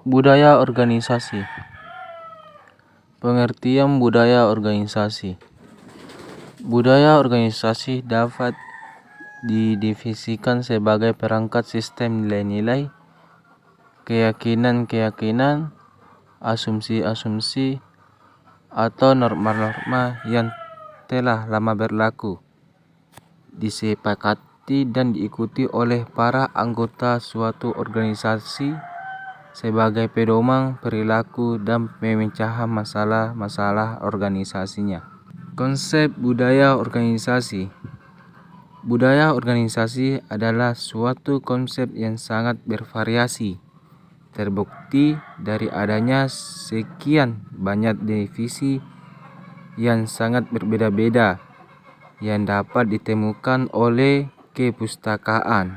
Budaya organisasi. Pengertian budaya organisasi. Budaya organisasi dapat didefinisikan sebagai perangkat sistem nilai-nilai, keyakinan-keyakinan, asumsi-asumsi, atau norma-norma yang telah lama berlaku, disepakati dan diikuti oleh para anggota suatu organisasi sebagai pedoman perilaku dan pemecahan masalah-masalah organisasinya. Konsep budaya organisasi. Budaya organisasi adalah suatu konsep yang sangat bervariasi, terbukti dari adanya sekian banyak definisi yang sangat berbeda-beda yang dapat ditemukan oleh kepustakaan.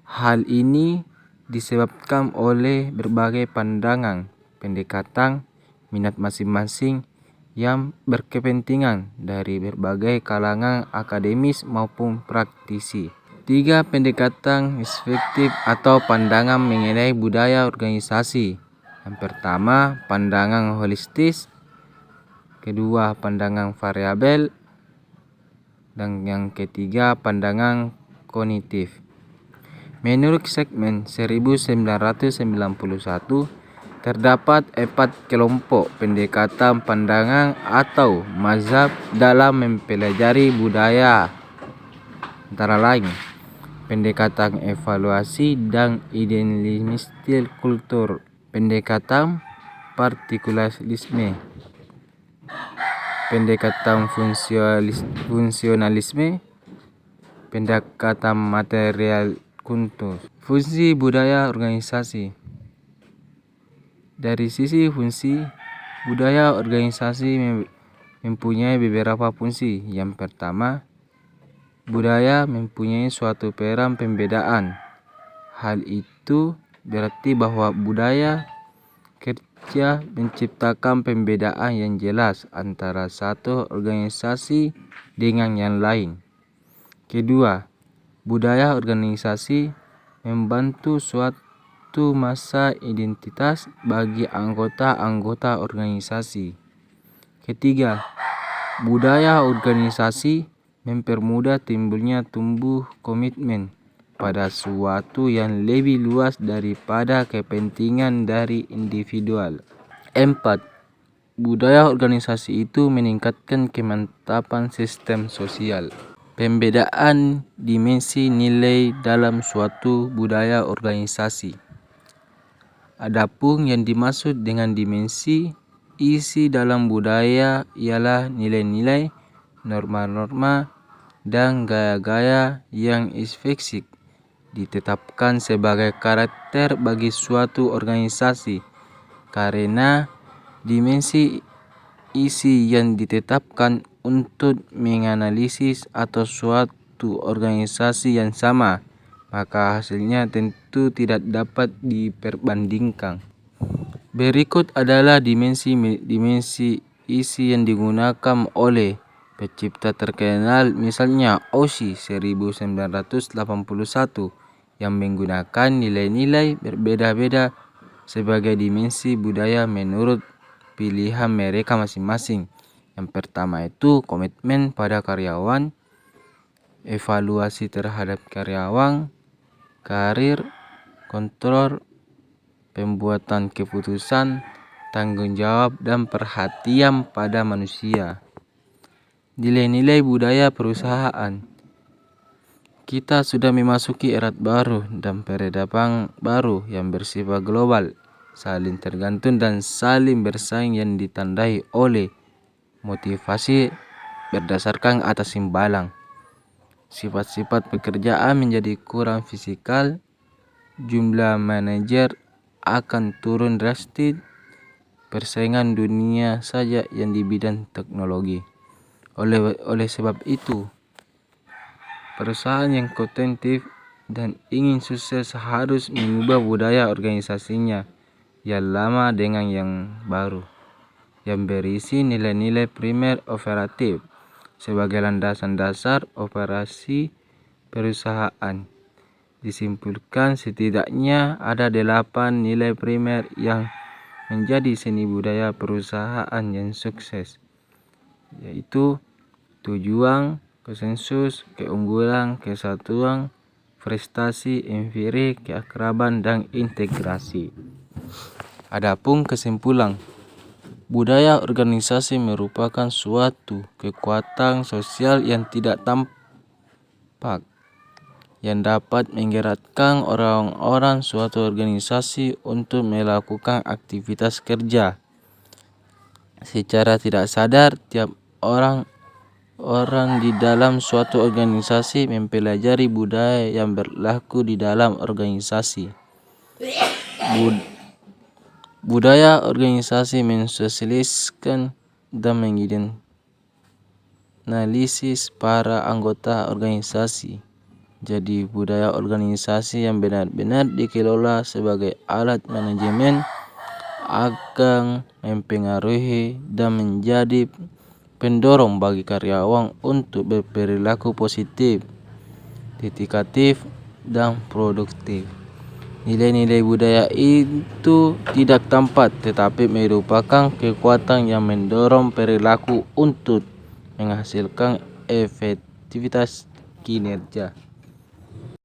Hal ini disebabkan oleh berbagai pandangan, pendekatan, minat masing-masing yang berkepentingan dari berbagai kalangan akademis maupun praktisi. 3 pendekatan perspektif atau pandangan mengenai budaya organisasi. Yang pertama, pandangan holistis. Kedua, pandangan variabel. Dan yang ketiga, pandangan kognitif. Menurut segmen 1991, terdapat 4 kelompok pendekatan pandangan atau mazhab dalam mempelajari budaya, antara lain pendekatan evaluasi dan idealisme kultur, pendekatan partikularisme, pendekatan fungsionalisme, pendekatan material kultur. Fungsi budaya organisasi. Dari sisi fungsi, budaya organisasi mempunyai beberapa fungsi. Yang pertama, budaya mempunyai suatu peran pembedaan. Hal itu berarti bahwa budaya kerja menciptakan pembedaan yang jelas antara satu organisasi dengan yang lain. Kedua, budaya organisasi membantu suatu masa identitas bagi anggota-anggota organisasi. Ketiga, budaya organisasi mempermudah timbulnya tumbuh komitmen pada suatu yang lebih luas daripada kepentingan dari individual. 4. Budaya organisasi itu meningkatkan kemantapan sistem sosial. Pembedaan dimensi nilai dalam suatu budaya organisasi. Adapun yang dimaksud dengan dimensi isi dalam budaya ialah nilai-nilai, norma-norma, dan gaya-gaya yang spesifik ditetapkan sebagai karakter bagi suatu organisasi. Karena dimensi isi yang ditetapkan untuk menganalisis atau suatu organisasi yang sama, maka hasilnya tentu tidak dapat diperbandingkan. Berikut adalah dimensi isi yang digunakan oleh pencipta terkenal, misalnya Ausi 1981, yang menggunakan nilai-nilai berbeda-beda sebagai dimensi budaya menurut pilihan mereka masing-masing. Yang pertama itu komitmen pada karyawan, evaluasi terhadap karyawan, karir, kontrol, pembuatan keputusan, tanggung jawab, dan perhatian pada manusia. Nilai-nilai budaya perusahaan. Kita sudah memasuki era baru dan peradaban baru yang bersifat global, saling tergantung dan saling bersaing yang ditandai oleh motivasi berdasarkan atas imbalan. Sifat-sifat pekerjaan menjadi kurang fisikal, jumlah manajer akan turun drastis, persaingan dunia saja yang di bidang teknologi. Oleh sebab itu, perusahaan yang kompetitif dan ingin sukses harus mengubah budaya organisasinya yang lama dengan yang baru, yang berisi nilai-nilai primer operatif sebagai landasan dasar operasi perusahaan. Disimpulkan setidaknya ada 8 nilai primer yang menjadi seni budaya perusahaan yang sukses, yaitu tujuan, konsensus, keunggulan, kesatuan, prestasi, empirik, keakraban, dan integrasi. Adapun kesimpulan, budaya organisasi merupakan suatu kekuatan sosial yang tidak tampak yang dapat menggerakkan orang-orang suatu organisasi untuk melakukan aktivitas kerja. Secara tidak sadar, tiap orang di dalam suatu organisasi mempelajari budaya yang berlaku di dalam organisasi. Budaya organisasi mensosialisasikan dan menganalisis para anggota organisasi. Jadi budaya organisasi yang benar-benar dikelola sebagai alat manajemen akan mempengaruhi dan menjadi pendorong bagi karyawan untuk berperilaku positif, dedikatif, dan produktif. Nilai-nilai budaya itu tidak tampak tetapi merupakan kekuatan yang mendorong perilaku untuk menghasilkan efektivitas kinerja.